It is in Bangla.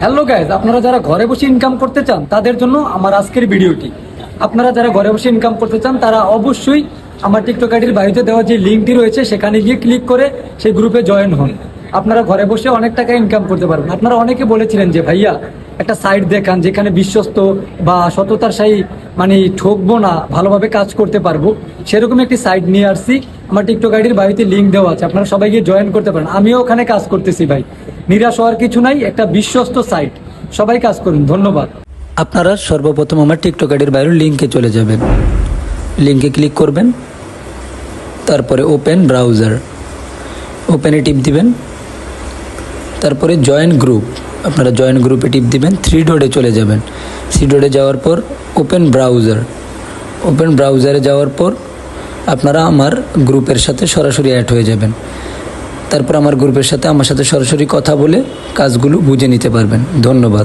হ্যালো গাইজ, আপনারা যারা ঘরে বসে ইনকাম করতে চান তাদের জন্য আমার আজকের ভিডিওটি। আপনারা যারা ঘরে বসে ইনকাম করতে চান তারা অবশ্যই আমার টিকটক আইডির বাড়িতে দেওয়া যে লিঙ্কটি রয়েছে সেখানে গিয়ে ক্লিক করে সেই গ্রুপে জয়েন হন। আপনারা ঘরে বসে অনেক টাকা ইনকাম করতে পারবেন। আপনারা অনেকে বলেছিলেন যে ভাইয়া একটা সাইট দেখান যেখানে বিশ্বস্ত বা সততার সাথে মানে ঠকবো না, ভালোভাবে কাজ করতে পারবো। সেরকম একটি সাইট নিয়ে আসছি। আমার টিকটক আইডির বাড়িতে লিঙ্ক দেওয়া আছে, আপনারা সবাই গিয়ে জয়েন করতে পারেন। আমিও ওখানে কাজ করতেছি ভাই, নিরাশ হওয়ার কিছু নাই, একটা বিশ্বস্ত সাইট, সবাই কাজ করুন। ধন্যবাদ। আপনারা সর্বপ্রথম আমার টিকটক আইডির বাইরের লিঙ্কে চলে যাবেন, লিঙ্কে ক্লিক করবেন, তারপরে ওপেন ব্রাউজার, ওপেনে টিপ দিবেন, তারপরে জয়েন গ্রুপ, আপনারা জয়েন গ্রুপে টিপ দিবেন, 3 ডটে চলে যাবেন। 3 ডটে যাওয়ার পর ওপেন ব্রাউজার, ওপেন ব্রাউজারে যাওয়ার পর আপনারা আমার গ্রুপের সাথে সরাসরি অ্যাড হয়ে যাবেন। তারপর আমার গ্রুপের সাথে আমার সাথে সরাসরি কথা বলে কাজগুলো বুঝে নিতে পারবেন। ধন্যবাদ।